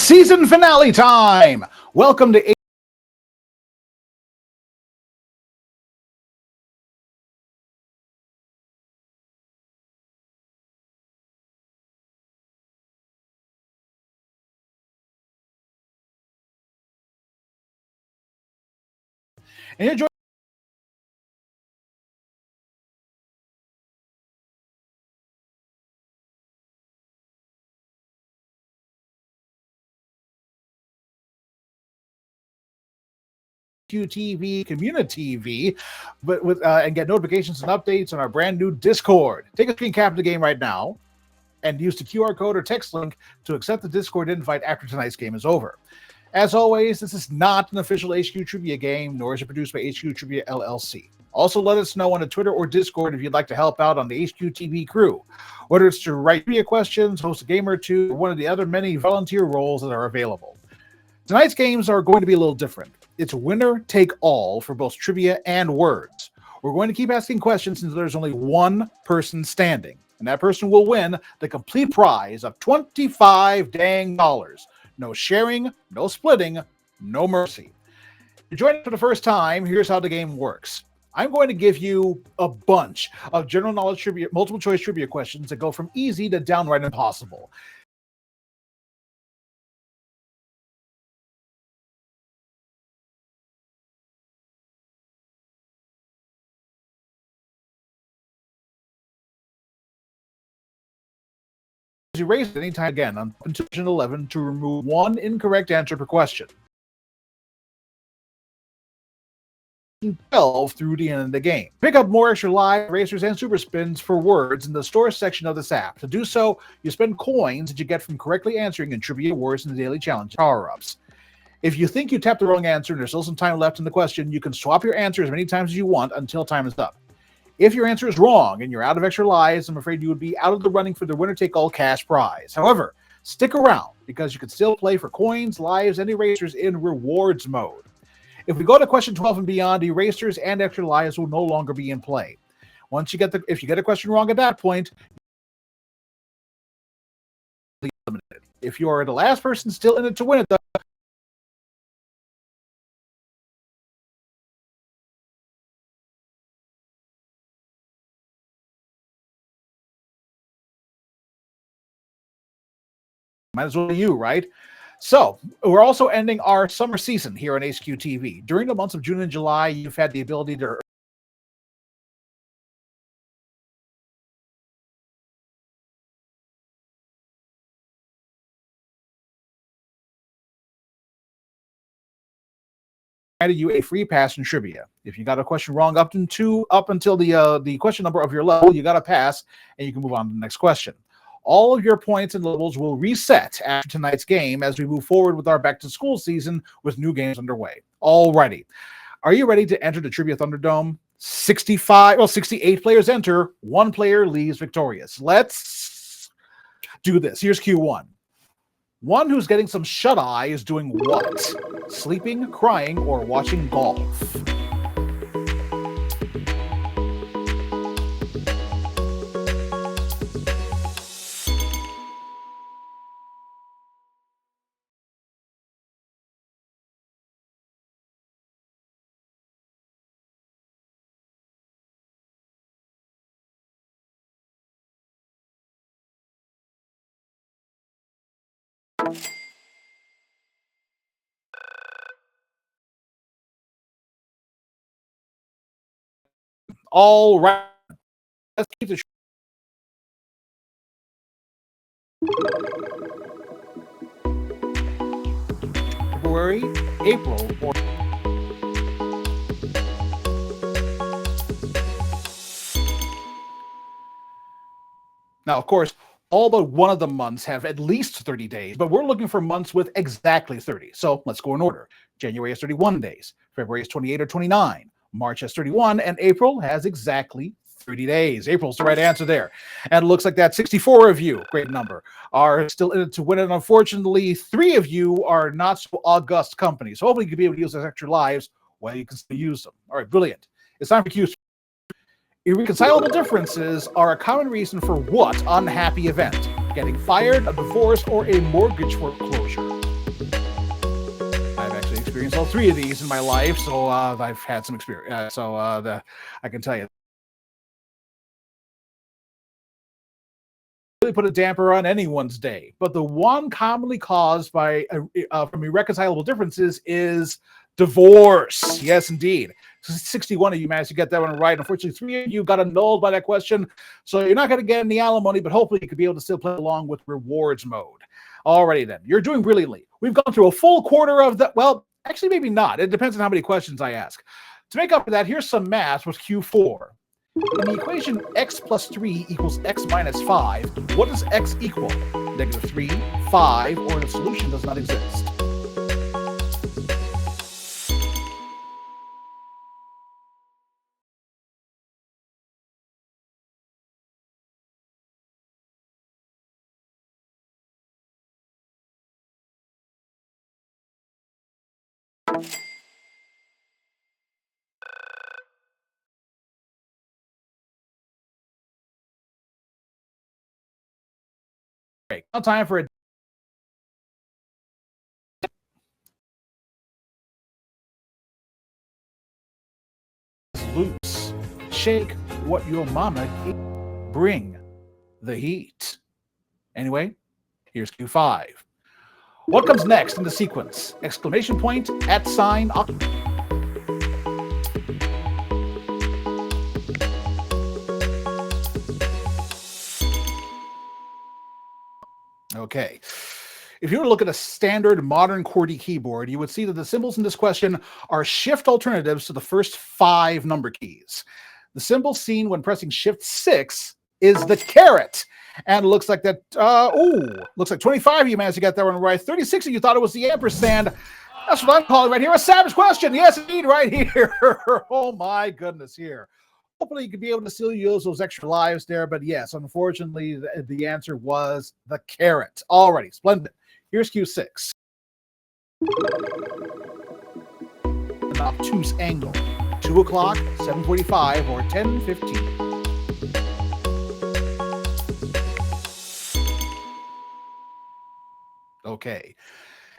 Season finale time! Welcome to and enjoy HQTV Community TV, but and get notifications and updates on our brand new Discord. Take a screen cap of the game right now and use the QR code or text link to accept the Discord invite after tonight's game is over. As always, this is not an official HQ Trivia game, nor is it produced by HQ Trivia LLC. Also, let us know on the Twitter or Discord if you'd like to help out on the HQTV crew, whether it's to write trivia questions, host a game or two, or one of the other many volunteer roles that are available. Tonight's games are going to be a little different. It's winner take all for both trivia and words. We're going to keep asking questions until there's only one person standing, and that person will win the complete prize of $25 dang. No sharing, no splitting, no mercy. If you're joining for the first time, here's how the game works. I'm going to give you a bunch of general knowledge trivia, multiple choice trivia questions that go from easy to downright impossible. You raise it anytime again on Position 11 to remove one incorrect answer per question. 12 through the end of the game. Pick up more extra live racers and super spins for words in the store section of this app. To do so, you spend coins that you get from correctly answering in trivia, words, and the daily challenge power-ups. If you think you tapped the wrong answer and there's still some time left in the question, you can swap your answer as many times as you want until time is up. If your answer is wrong and you're out of extra lives, I'm afraid you would be out of the running for the winner-take-all cash prize. However, stick around because you can still play for coins, lives, and erasers in rewards mode. If we go to question 12 and beyond, erasers and extra lives will no longer be in play. If you get a question wrong at that point, you're eliminated. If you are the last person still in it to win it, though, might as well be you, right? So, we're also ending our summer season here on HQTV. During the months of June and July, you've had the ability to added you a free pass in trivia. If you got a question wrong up until the question number of your level, you got a pass, and you can move on to the next question. All of your points and levels will reset after tonight's game as we move forward with our back-to-school season with new games underway. Alrighty. Are you ready to enter the Trivia Thunderdome? 68 players enter, one player leaves victorious. Let's do this. Here's Q1. One who's getting some shut-eye is doing what? Sleeping, crying, or watching golf? All right. Let's keep the February, April, or now, of course, all but one of the months have at least 30 days, but we're looking for months with exactly 30. So let's go in order. January has 31 days, February has 28 or 29, March has 31, and April has exactly 30 days. April's the right answer there. And it looks like that 64 of you, great number, are still in it to win it. Unfortunately, 3 of you are not so august company. So hopefully you can be able to use those extra lives while you can still use them. All right, brilliant. It's time for Q. Irreconcilable differences are a common reason for what unhappy event? Getting fired, a divorce, or a mortgage foreclosure? experienced all three of these in my life, so I've had some experience. I can tell you. Really put a damper on anyone's day, but the one commonly caused by from irreconcilable differences is divorce. Yes, indeed. 61 of you managed to get that one right. Unfortunately, 3 of you got annulled by that question, so you're not going to get any alimony, but hopefully you could be able to still play along with rewards mode. Alrighty then, you're doing brilliantly. We've gone through a full quarter of that. Well, actually, maybe not. It depends on how many questions I ask. To make up for that, here's some math with Q4. In the equation x plus 3 equals x minus 5, what does x equal? -3, 5, or the solution does not exist? Okay, now time for a loose. Shake what your mama gave. Bring the heat. Anyway, here's Q5. What comes next in the sequence? Exclamation point, @ sign, Okay. If you were to look at a standard modern QWERTY keyboard, you would see that the symbols in this question are shift alternatives to the first 5 number keys. The symbol seen when pressing shift 6 is the caret. And it looks like that, looks like 25 of you managed to get that one right. 36 of you thought it was the ampersand. That's what I'm calling right here a savage question. Yes, indeed, right here. Oh my goodness, here. Hopefully you could be able to still use those extra lives there, but yes, unfortunately, the answer was the caret. Alrighty, splendid. Here's Q6. An obtuse angle. 2 o'clock, 7:45, or 10:15. Okay.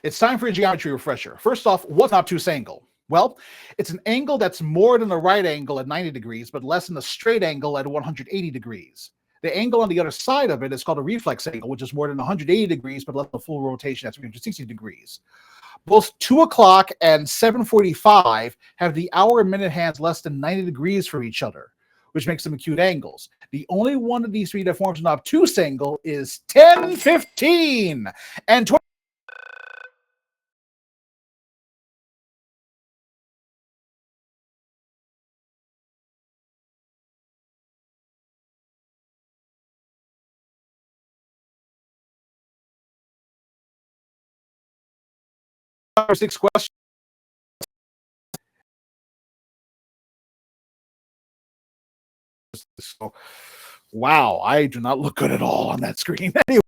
It's time for a geometry refresher. First off, what's an obtuse angle? Well, it's an angle that's more than the right angle at 90 degrees, but less than the straight angle at 180 degrees. The angle on the other side of it is called a reflex angle, which is more than 180 degrees, but less than the full rotation at 360 degrees. Both 2 o'clock and 7:45 have the hour and minute hands less than 90 degrees for each other, which makes them acute angles. The only one of these three that forms an obtuse angle is 10:15 and 20. Number 6 question. So, wow, I do not look good at all on that screen. Anyway.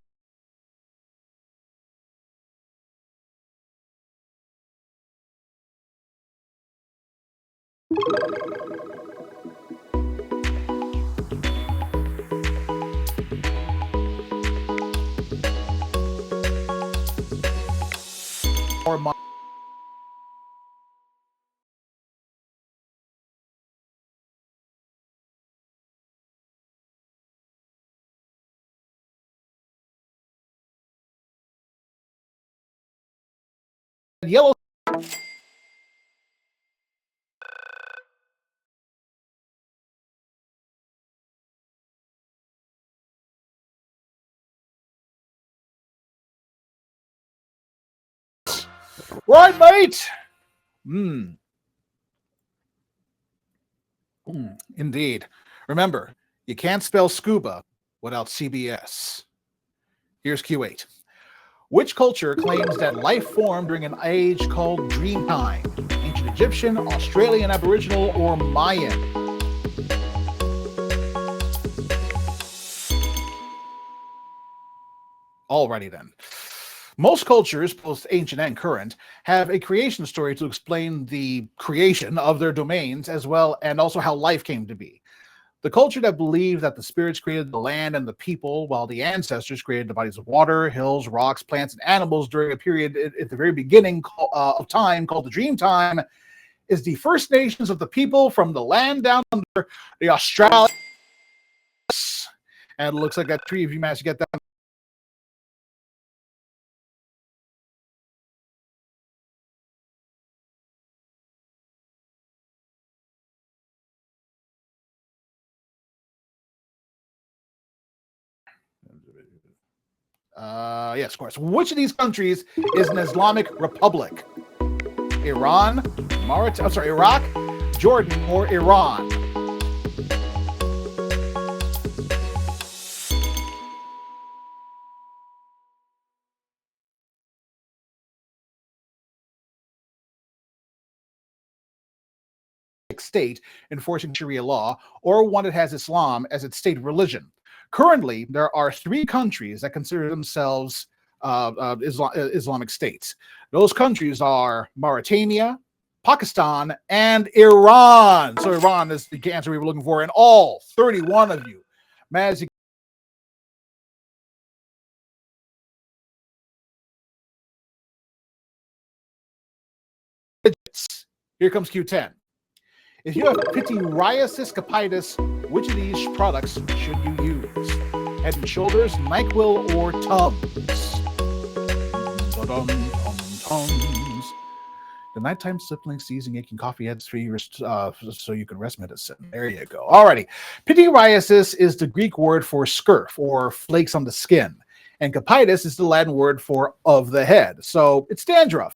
Or my yellow. Right, mate. Indeed. Remember, you can't spell scuba without CBS. Here's Q8. Which culture claims that life formed during an age called Dreamtime? Ancient Egyptian, Australian Aboriginal, or Mayan? Alrighty then. Most cultures, both ancient and current, have a creation story to explain the creation of their domains as well, and also how life came to be. The culture that believed that the spirits created the land and the people, while the ancestors created the bodies of water, hills, rocks, plants, and animals during a period at the very beginning of time called the Dream Time, is the First Nations of the people from the land down under the Australians. And it looks like that 3 of you managed to get that. Yes, of course. Which of these countries is an Islamic republic? Iraq, Jordan, or Iran? State enforcing Sharia law, or one that has Islam as its state religion. Currently, there are 3 countries that consider themselves Islamic states. Those countries are Mauritania, Pakistan, and Iran. So Iran is the answer we were looking for, and all 31 of you managed to. Here comes Q10. If you have pityriasis capitis, which of these products should you use? Head and Shoulders, NyQuil, or Tums? The nighttime sibling seizing aching coffee heads for you, so you can rest medicine. There you go. Alrighty. Pityriasis is the Greek word for scurf or flakes on the skin, and capitis is the Latin word for of the head. So it's dandruff.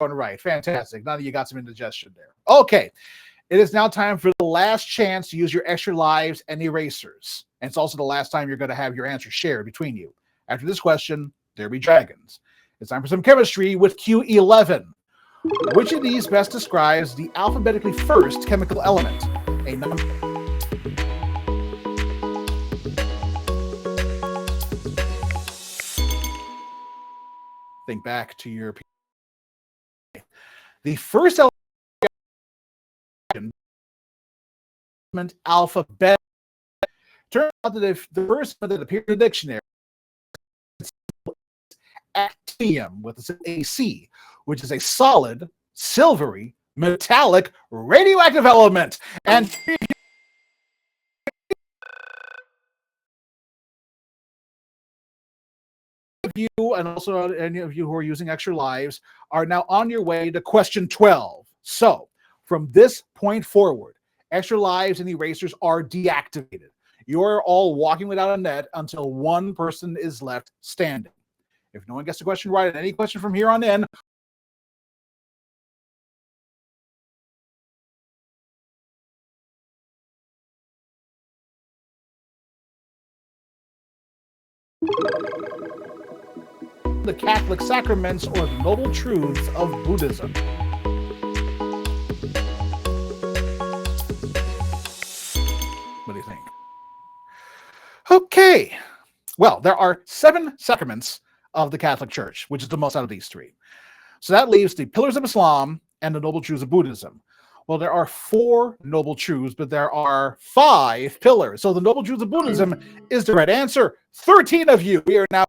Right, fantastic. Now that you got some indigestion there. Okay, it is now time for the last chance to use your extra lives and erasers. And it's also the last time you're going to have your answer shared between you. After this question, there be dragons. It's time for some chemistry with Q11. Which of these best describes the alphabetically first chemical element? A number. Think back to your. The first element alphabet. Turns out that if the first one that appeared in the dictionary is actinium with an AC, which is a solid, silvery, metallic, radioactive element. And you, and also any of you who are using extra lives, are now on your way to question 12. So, from this point forward, extra lives and erasers are deactivated. You're all walking without a net until one person is left standing. If no one gets the question right, and any question from here on in, the Catholic sacraments or the noble truths of Buddhism. What do you think? Okay. Well, there are 7 sacraments of the Catholic Church, which is the most out of these 3. So that leaves the pillars of Islam and the noble truths of Buddhism. Well, there are 4 noble truths, but there are 5 pillars. So the noble truths of Buddhism is the right answer. 13 of you. We are now.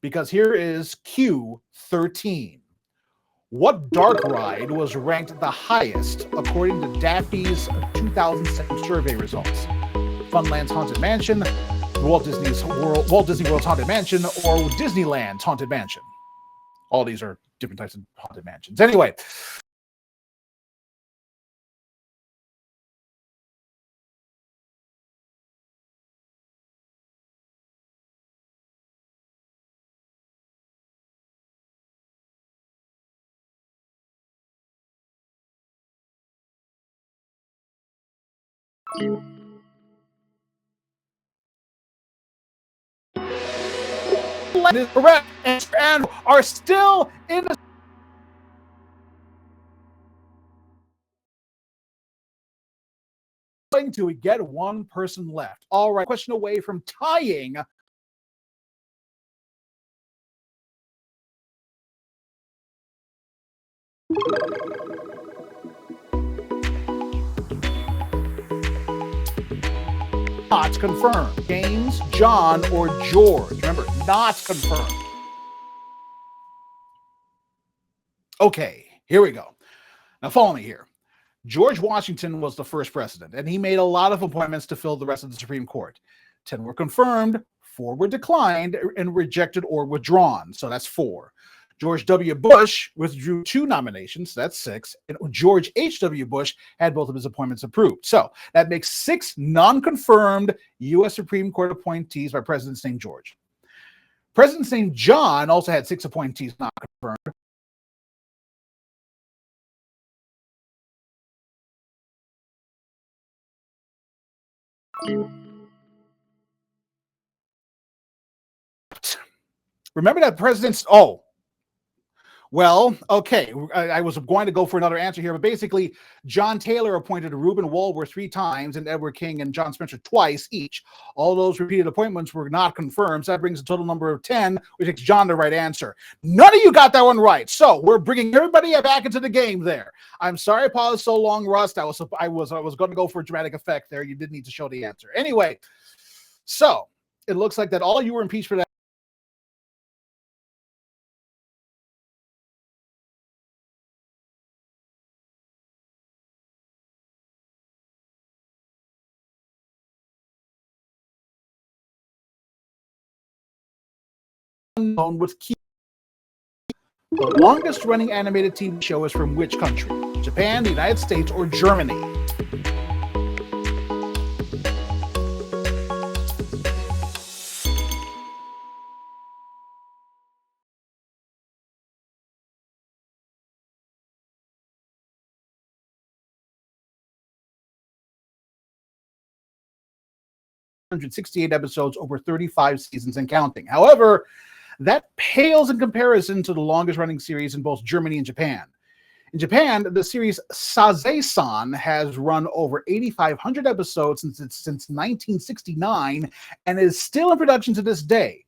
Because here is Q13. What dark ride was ranked the highest according to Daffy's 2007 survey results? Funland's Haunted Mansion, Walt Disney World's Haunted Mansion, or Disneyland's Haunted Mansion? All these are different types of haunted mansions. Anyway. Is correct and are still in the going to get one person left. All right, question away from tying. Not confirmed. James, John, or George. Remember, not confirmed. Okay, here we go. Now follow me here. George Washington was the first president, and he made a lot of appointments to fill the rest of the Supreme Court. 10 were confirmed, 4 were declined and rejected or withdrawn. So that's 4. George W. Bush withdrew 2 nominations. That's 6. And George H.W. Bush had both of his appointments approved. So that makes 6 non-confirmed U.S. Supreme Court appointees by presidents named George. Presidents named John also had 6 appointees not confirmed. Remember that president's, well, okay, I was going to go for another answer here, but basically, John Taylor appointed Reuben Walworth 3 times and Edward King and John Spencer twice each. All those repeated appointments were not confirmed, so that brings a total number of 10, which makes John the right answer. None of you got that one right, so we're bringing everybody back into the game there. I'm sorry I paused so long, Rust. I was going to go for a dramatic effect there. You did need to show the answer. Anyway, so it looks like that all you were impeached for that. Known with Q. The longest running animated TV show is from which country? Japan, the United States, or Germany? ...168 episodes over 35 seasons and counting. However, that pales in comparison to the longest running series in both Germany and Japan. In Japan, the series Saze-san has run over 8,500 episodes since 1969 and is still in production to this day.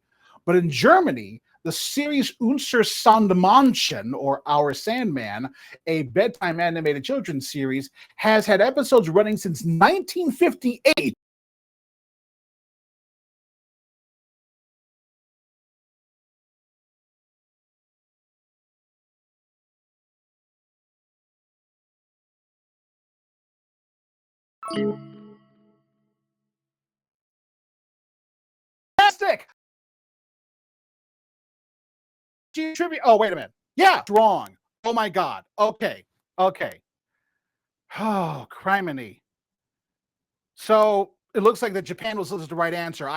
But in Germany, the series Unser Sandmännchen, or Our Sandman, a bedtime animated children's series, has had episodes running since 1958. Fantastic! Trivia. Oh, wait a minute. Yeah, it's wrong. Oh my God. Okay. Oh, criminy. So it looks like that Japan was the right answer.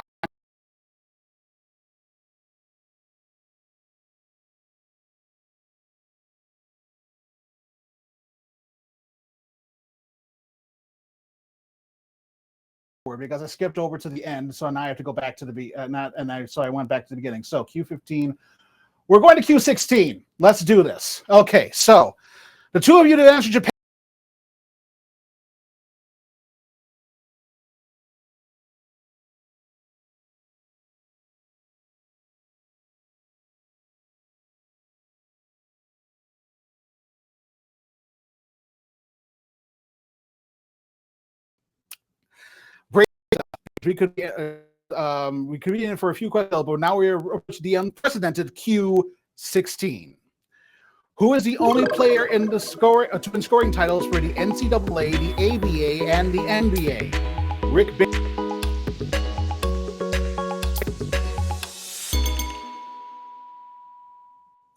Because I skipped over to the end, so now I have to go back to the so I went back to the beginning. So Q15, we're going to Q16. Let's do this. Okay, so the two of you that answered Japan. We could be in for a few questions, but now we're approaching the unprecedented Q16. Who is the only player in the to win scoring titles for the NCAA, the ABA, and the NBA? Rick Barry.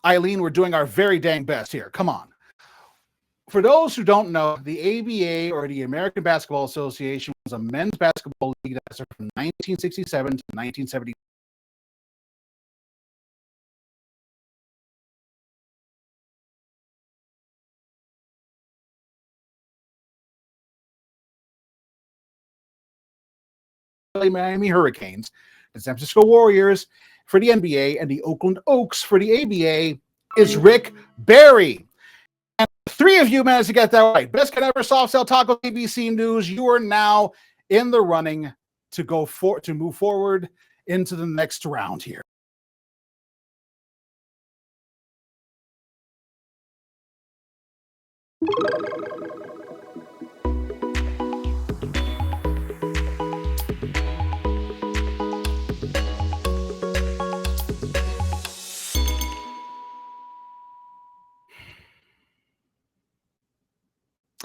Eileen, we're doing our very dang best here. Come on. For those who don't know, the ABA, or the American Basketball Association, was a men's basketball league that started from 1967 to 1970. Miami Hurricanes, the San Francisco Warriors for the NBA, and the Oakland Oaks for the ABA is Rick Barry. And 3 of you managed to get that right. Best can ever soft sell taco ABC News. You are now in the running to move forward into the next round here.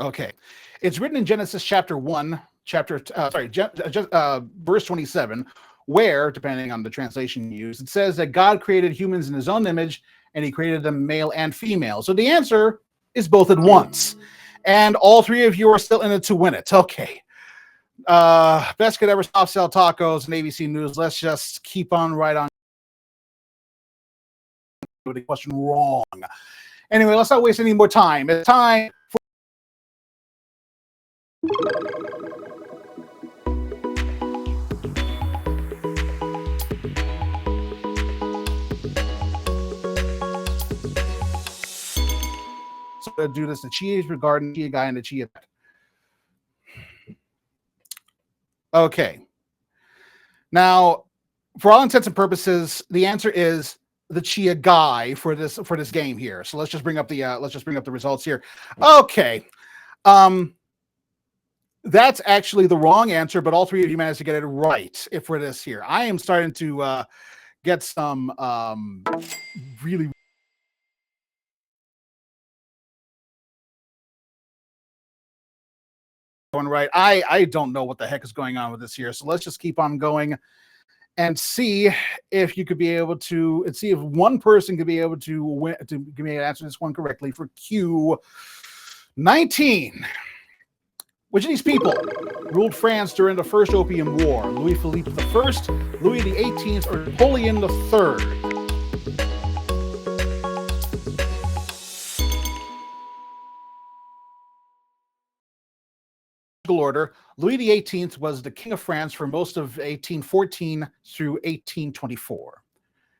Okay, it's written in Genesis chapter 1, verse 27, where, depending on the translation you use, it says that God created humans in his own image and he created them male and female. So the answer is both at once. And all 3 of you are still in it to win it. Okay. Best could ever soft sell tacos and ABC News. Let's just keep on right on with the question wrong. Anyway, let's not waste any more time. It's time for to do this. The Chia regarding Chia guy and the Chia. Okay. Now, for all intents and purposes, the answer is the Chia guy for this game here. So let's just bring up the results here. Okay. That's actually the wrong answer, but all 3 of you managed to get it right for this here. I am starting to get some really going right. I don't know what the heck is going on with this here. So let's just keep on going and see if you could be able to, and see if one person could be able to win, to give me an answer this one correctly for Q19. Which of these people ruled France during the First Opium War? Louis Philippe I, Louis XVIII, or Napoleon III? Order. Louis XVIII was the King of France for most of 1814 through 1824.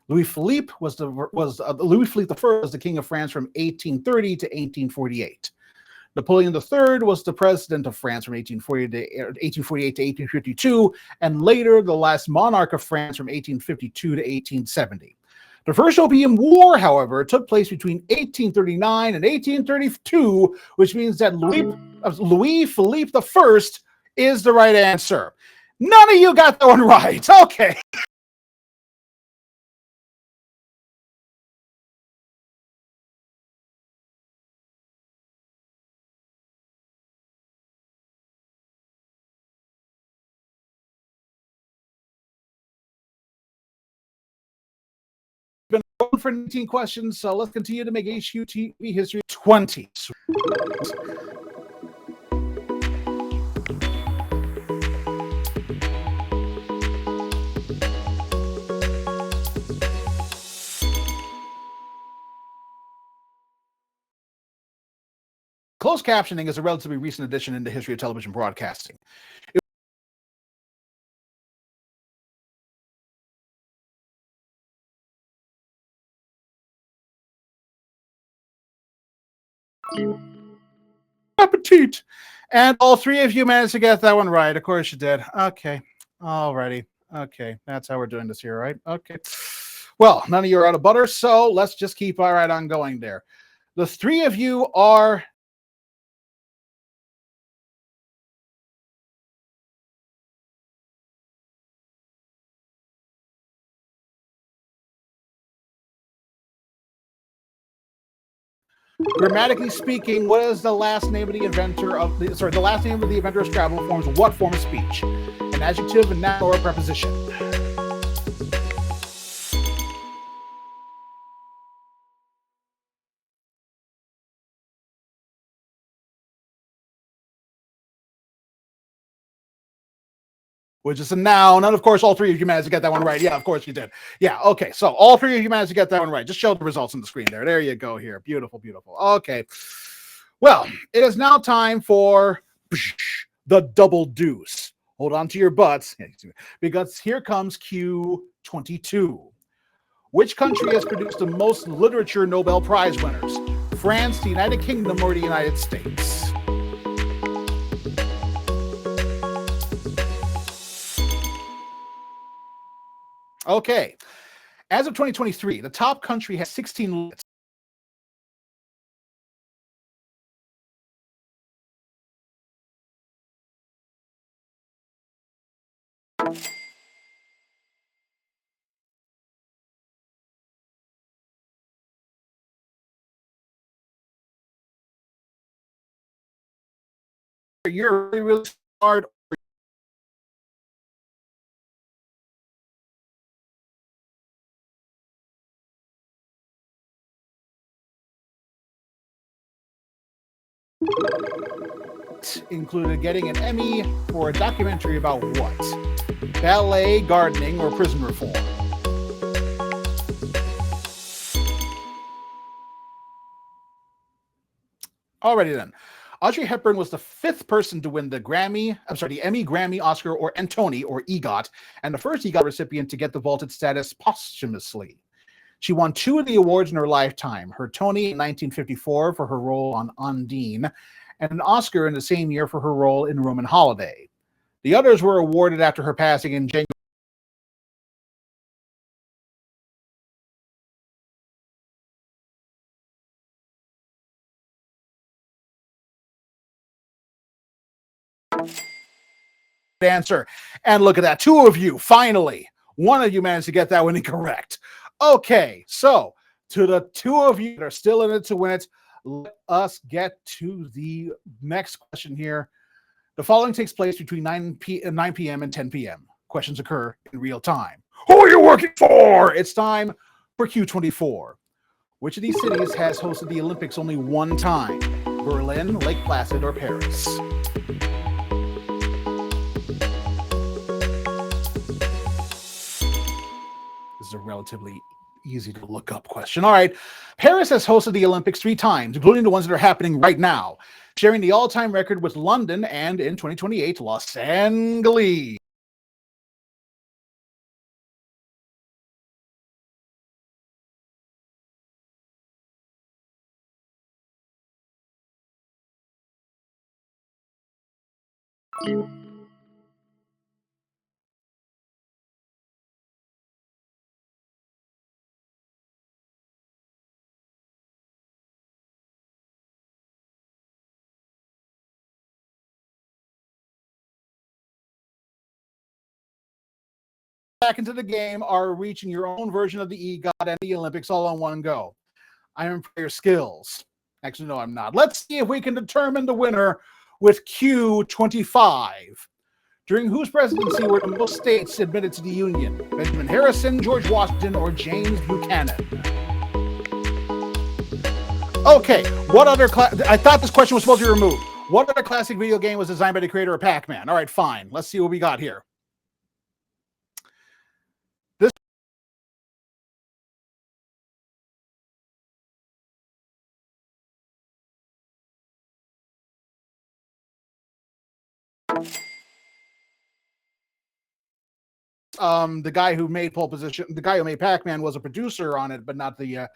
Louis Philippe I was the King of France from 1830 to 1848. Napoleon III was the president of France from 1848 to 1852, and later the last monarch of France from 1852 to 1870. The First Opium War, however, took place between 1839 and 1832, which means that Louis Philippe I is the right answer. None of you got that one right. Okay. Been going for 19 questions, so let's continue to make HQTV history 20. Closed captioning is a relatively recent addition in the history of television broadcasting. Appetit. And all 3 of you managed to get that one right. Of course you did. Okay. Alrighty. Okay. That's how we're doing this here, right? Okay. Well, none of you are out of butter, so let's just keep right on going there. The 3 of you are grammatically speaking, what is the last name of the inventor of the last name of the inventor of Scrabble forms what form of speech? An adjective, a noun, or a preposition? Which is a noun. And of course, all 3 of you managed to get that one right. Yeah, of course you did. Yeah, okay. So all 3 of you managed to get that one right. Just show the results on the screen there. There you go here. Beautiful, beautiful. Okay. Well, it is now time for the double deuce. Hold on to your butts, because here comes Q22. Which country has produced the most literature Nobel Prize winners? France, the United Kingdom, or the United States? Okay. As of 2023, the top country has 16 lists. You're really, really smart. Included getting an Emmy for a documentary about what? Ballet, gardening, or prison reform? Alrighty then. Audrey Hepburn was the 5th person to win the Emmy, Grammy, Oscar, or Tony, or EGOT, and the first EGOT recipient to get the vaulted status posthumously. She won 2 of the awards in her lifetime, her Tony in 1954 for her role on Undine, and an Oscar in the same year for her role in Roman Holiday. The others were awarded after her passing in January. Answer. And look at that. 2 of you, finally. 1 of you managed to get that one incorrect. Okay, so to the 2 of you that are still in it to win it, let us get to the next question here. The following takes place between 9 p.m. and 10 p.m. Questions occur in real time. Who are you working for? It's time for Q24. Which of these cities has hosted the Olympics only 1 time? Berlin, Lake Placid, or Paris? This is a relatively easy to look up question. All right. Paris has hosted the Olympics 3 times, including the ones that are happening right now, sharing the all-time record with London and, in 2028, Los Angeles. Back into the game are reaching your own version of the EGOT and the Olympics all on one go. I am for your skills. Actually, no, I'm not. Let's see if we can determine the winner with Q25. During whose presidency were the most states admitted to the Union? Benjamin Harrison, George Washington, or James Buchanan? Okay, what other I thought this question was supposed to be removed. What other classic video game was designed by the creator of Pac-Man? All right, fine. Let's see what we got here. This the guy who made Pole Position, the guy who made Pac-Man was a producer on it, but not the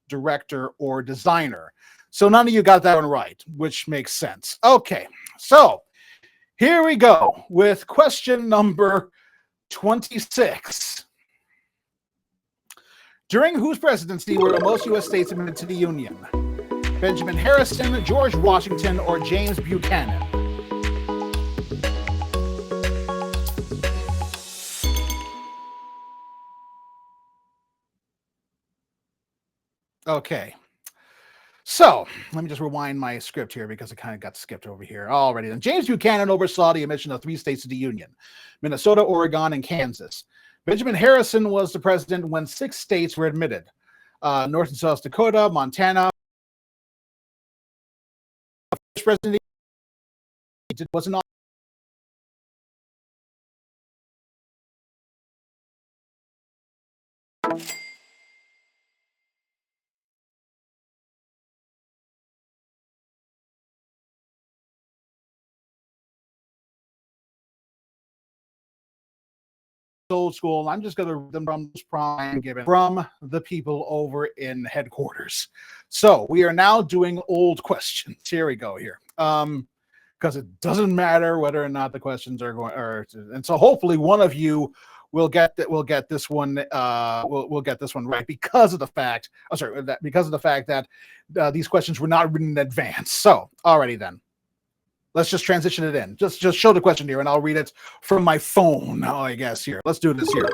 director or designer. So none of you got that one right, which makes sense. Okay, so here we go with question number 26. During whose presidency were most U.S. states admitted to the Union? Benjamin Harrison, George Washington, or James Buchanan? Okay. So let me just rewind my script here because it kind of got skipped over here. Already then. James Buchanan oversaw the admission of 3 states to the Union: Minnesota, Oregon, and Kansas. Benjamin Harrison was the president when 6 states were admitted: North and South Dakota, Montana. First president was an old school. I'm just going to read them from this prime given from the people over in headquarters. So we are now doing old questions. Here we go here. Because it doesn't matter whether or not the questions are going, and so hopefully one of you will get that. We'll get this one. We'll get this one right because of the fact. Because of the fact that these questions were not written in advance. So alrighty then. Let's just transition it in. Just show the question here, and I'll read it from my phone. Oh, I guess here. Let's do this here.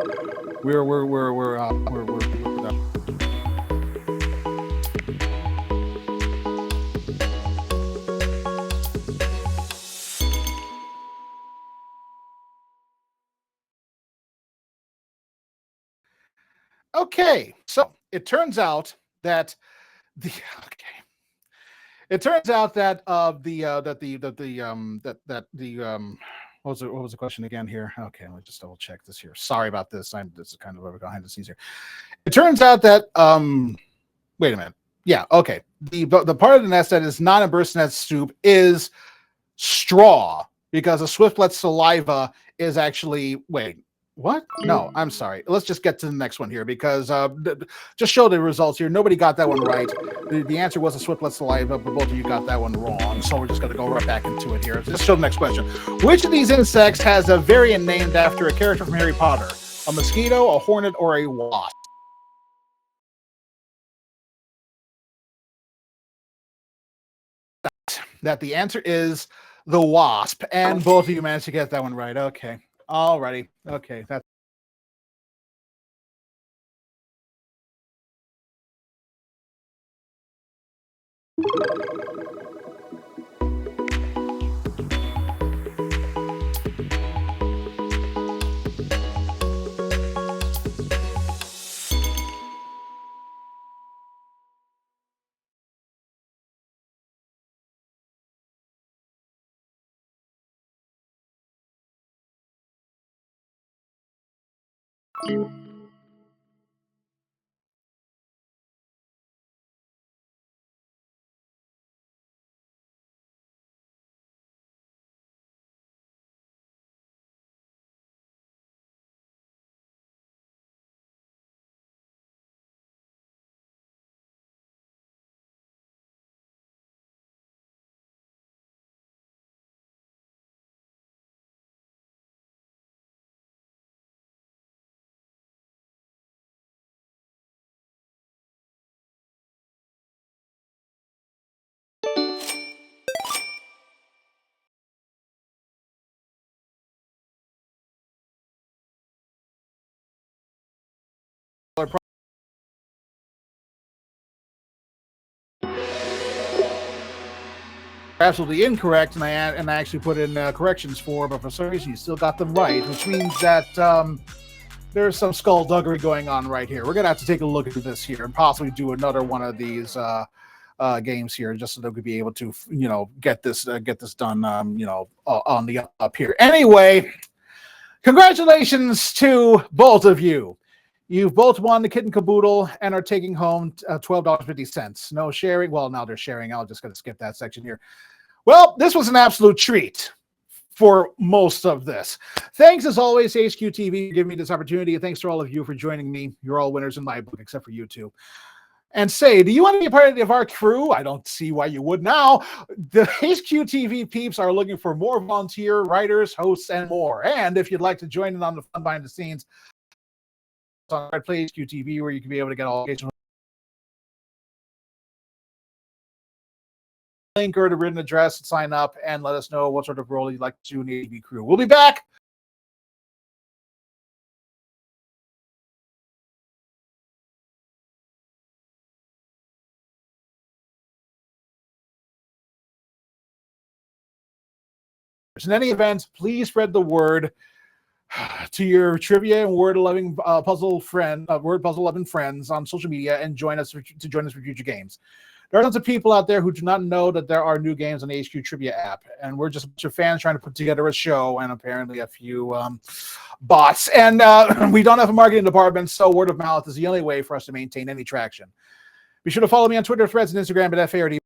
Okay, so it turns out that what was the question again here? Okay, let me just double check this here. Sorry about this. This is kind of behind the scenes here. It turns out that wait a minute. Yeah, okay. The part of the nest that is not in burst nest soup is straw, because a swiftlet saliva is actually what? No, I'm sorry. Let's just get to the next one here, because just show the results here. Nobody got that one right. The answer was a swiftlet saliva, but both of you got that one wrong. So we're just going to go right back into it here. Just show the next question. Which of these insects has a variant named after a character from Harry Potter? A mosquito, a hornet, or a wasp? That the answer is the wasp, and both of you managed to get that one right. Okay. Alrighty. Okay. That's absolutely incorrect, and I actually put in corrections for, but for some reason you still got them right, which means that there's some skullduggery going on right here. We're gonna have to take a look at this here and possibly do another one of these games here, just so that we be able to, get this done, on the up here. Anyway, congratulations to both of you. You've both won the Kit and Caboodle and are taking home $12.50. No sharing. Well, now they're sharing. I'll just going to skip that section here. Well, this was an absolute treat for most of this. Thanks, as always, HQTV, for giving me this opportunity. And thanks to all of you for joining me. You're all winners in my book, except for you two. And say, do you want to be a part of our crew? I don't see why you would now. The HQTV peeps are looking for more volunteer writers, hosts, and more. And if you'd like to join in on the fun behind the scenes, on Red Play HQTV, where you can be able to get all engagement link or the written address and sign up and let us know what sort of role you'd like to do in the AV crew. We'll be back. In any event, please spread the word to your trivia and word-loving puzzle loving friends on social media, and join us for future games. There are tons of people out there who do not know that there are new games on the HQ Trivia app, and we're just a bunch of fans trying to put together a show, and apparently a few bots. And we don't have a marketing department, so word of mouth is the only way for us to maintain any traction. Be sure to follow me on Twitter, Threads, and Instagram at FARD.